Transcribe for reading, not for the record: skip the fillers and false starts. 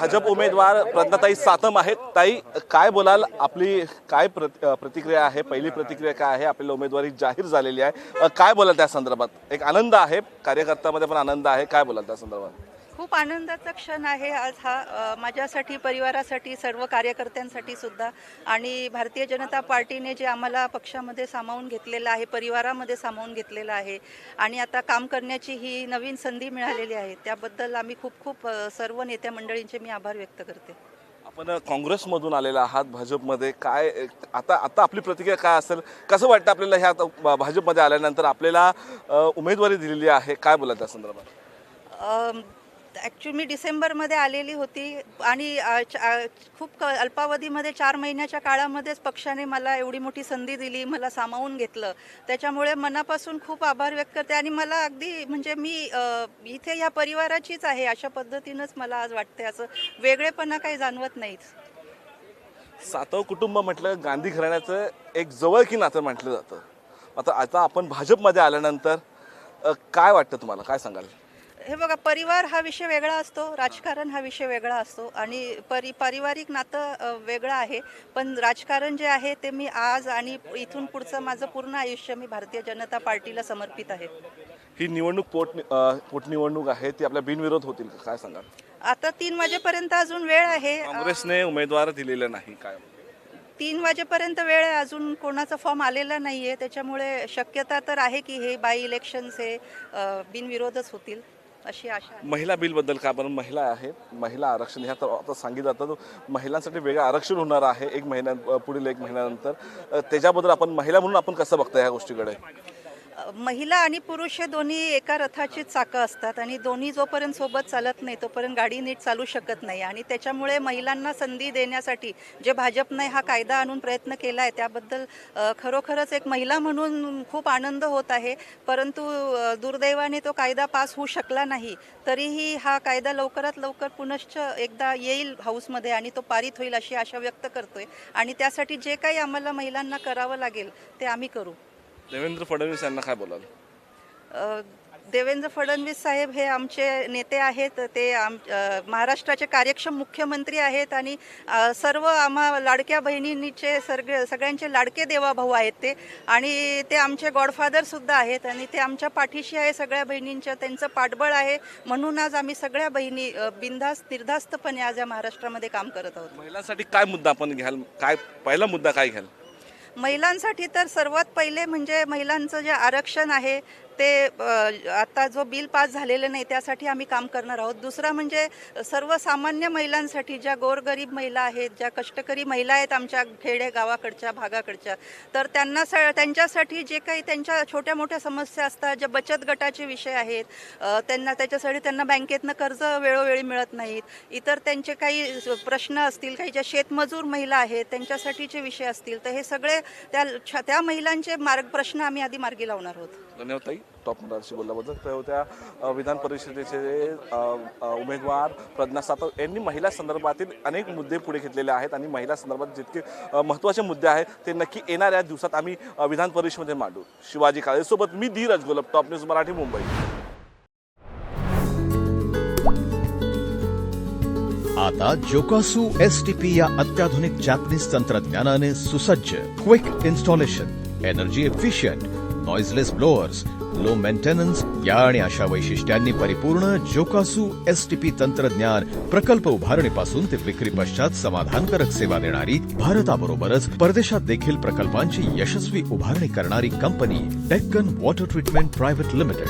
भाजप उमेदवार प्रज्ञाताई सातम आहेत. ताई, काय बोलाल? आपली काय प्रतिक्रिया आहे? पहिली प्रतिक्रिया काय आहे? आपल्याला उमेदवारी जाहीर झालेली आहे, काय बोलाल त्या संदर्भात? एक आनंद आहे, कार्यकर्त्यामध्ये पण आनंद आहे, काय बोलाल त्या संदर्भात? खूप आनंदाचा क्षण आहे आज हा, माझ्यासाठी, परिवारासाठी, सर्व कार्यकर्त्यांसाठी सुद्धा. आणि भारतीय जनता पार्टीने जे आम्हाला पक्षामध्ये सामावून घेतलेलं आहे, परिवारामध्ये सामावून घेतलेलं आहे आणि आता काम करण्याची ही नवीन संधी मिळालेली आहे, त्याबद्दल आम्ही खूप सर्व नेत्या मंडळींचे मी आभार व्यक्त करते. आपण काँग्रेसमधून आलेला आहात, भाजपमध्ये काय आता आपली प्रतिक्रिया काय असेल? कसं वाटतं आपल्याला ह्या भाजपमध्ये आल्यानंतर? आपल्याला उमेदवारी दिलेली आहे, काय बोला त्या संदर्भात? ॲक्च्युली मी डिसेंबरमध्ये आलेली होती आणि खूप अल्पावधीमध्ये 4 महिन्याच्या काळामध्येच पक्षाने मला एवढी मोठी संधी दिली, मला सामावून घेतलं. त्याच्यामुळे मनापासून खूप आभार व्यक्त करते आणि मला अगदी म्हणजे मी इथे ह्या परिवाराचीच आहे अशा पद्धतीनंच मला आज वाटते. असं वेगळेपणा काही जाणवत नाहीच. सातव कुटुंब म्हटलं गांधी घराण्याचं एक जवळकी नातं म्हटलं जातं. आता आपण भाजपमध्ये आल्यानंतर काय वाटतं तुम्हाला? काय सांगाल? हे बघा, परिवार हा विषय वेगळा असतो, राजकारण हा विषय वेगळा असतो आणि पारिवारिक नातं वेगळं आहे. पण राजकारण जे आहे ते मी आज आणि इथून पुढचं माझं पूर्ण आयुष्य मी भारतीय जनता पार्टीला समर्पित आहे. ही निवडणूक पोटनिवडणूक आहे, ती आपल्या बिनविरोध होतील का? काय सांगाल? आता 3 वाजेपर्यंत अजून वेळ आहे. काँग्रेसने उमेदवार दिलेला नाही, काय? 3 वाजेपर्यंत वेळ आहे, अजून कोणाचा फॉर्म आलेला नाही आहे. त्याच्यामुळे शक्यता तर आहे की हे बाय इलेक्शन्स हे बिनविरोधच होतील अशी आशा आहे. महिला बिलबद्दल काय? आपण महिला आहेत, महिला आरक्षण ह्या तर आता सांगितलं जातं, महिलांसाठी वेगळं आरक्षण होणार आहे पुढील 1 महिन्यानंतर. त्याच्याबद्दल आपण महिला म्हणून आपण कसं बघता ह्या गोष्टीकडे? महिला आणि पुरुष हे दोन्ही एका रथाचीच चाकं असतात आणि दोन्ही जोपर्यंत सोबत चालत नाही तोपर्यंत गाडी नीट चालू शकत नाही. आणि त्याच्यामुळे महिलांना संधी देण्यासाठी जे भाजपने हा कायदा आणून प्रयत्न केला आहे त्याबद्दल खरोखरच एक महिला म्हणून खूप आनंद होत आहे. परंतु दुर्दैवाने तो कायदा पास होऊ शकला नाही. तरीही हा कायदा लवकरात लवकर पुनश्च एकदा येईल हाऊसमध्ये आणि तो पारित होईल अशी आशा व्यक्त करतोय. आणि त्यासाठी जे काही आम्हाला महिलांना करावं लागेल ते आम्ही करू. देवेंद्र फडणवीस यांना काय बोलाल? देवेंद्र फडणवीस साहेब हे आमचे नेते आहेत. ते महाराष्ट्राचे कार्यक्षम मुख्यमंत्री आहेत आणि सर्व आम्हा लाडक्या बहिणींचे सगळ्यांचे लाडके देवाभाऊ आहेत ते. आणि ते आमचे गॉडफादरसुद्धा आहेत आणि ते आमच्या पाठीशी आहे सगळ्या बहिणींच्या. त्यांचं पाठबळ आहे म्हणून आज आम्ही सगळ्या बहिणी निर्धास्तपणे आज या महाराष्ट्रामध्ये काम करत आहोत. महिलांसाठी काय मुद्दा आपण घ्याल? काय पहिला मुद्दा काय घ्याल? महिलांसाठी तर सर्वात पहिले म्हणजे महिलांचं जे आरक्षण आहे ते आता जो बिल पास झालेलं नाही त्यासाठी आम्ही काम करणार आहोत. दुसरा म्हणजे सर्वसामान्य महिलांसाठी, ज्या गोरगरीब महिला आहेत, ज्या कष्टकरी महिला आहेत आमच्या खेडे गावाकडच्या भागाकडच्या, तर त्यांच्यासाठी जे काही त्यांच्या छोट्या मोठ्या समस्या असतात, ज्या बचत गटाचे विषय आहेत, त्याच्यासाठी त्यांना बँकेतनं कर्ज वेळोवेळी मिळत नाहीत, इतर त्यांचे काही प्रश्न असतील, काही ज्या शेतमजूर महिला आहेत त्यांच्यासाठीचे विषय असतील, तर हे सगळे त्या महिलांचे प्रश्न आम्ही आधी मार्गी लावणार आहोत. धन्यवाद ताई, टॉप मराठी बोलल्याबद्दल. त्या होत्या विधान परिषदेचे उमेदवार प्रज्ञा सातव यांनी महिला संदर्भातील अनेक मुद्दे पुढे घेतलेले आहेत आणि महिला संदर्भात जितके महत्त्वाचे मुद्दे आहेत ते नक्की येणाऱ्या दिवसात आम्ही विधान परिषदेमध्ये मांडू. शिवाजी काळेसोबत मी धीरज गोलप, टॉप न्यूज मराठी, मुंबई. आता जोकासू STP या अत्याधुनिक जॅपनीज तंत्रज्ञानाने सुसज्ज, quick installation, energy efficient, noiseless blowers, low maintenance या आणि अशा वैशिष्ट्यांनी परिपूर्ण जोकासू STP तंत्रज्ञान प्रकल्प उभारणीपासून ते विक्री पश्चात समाधानकारक सेवा देणारी, भारताबरोबरच परदेशात देखील प्रकल्पांची यशस्वी उभारणी करणारी company Deccan water treatment private limited.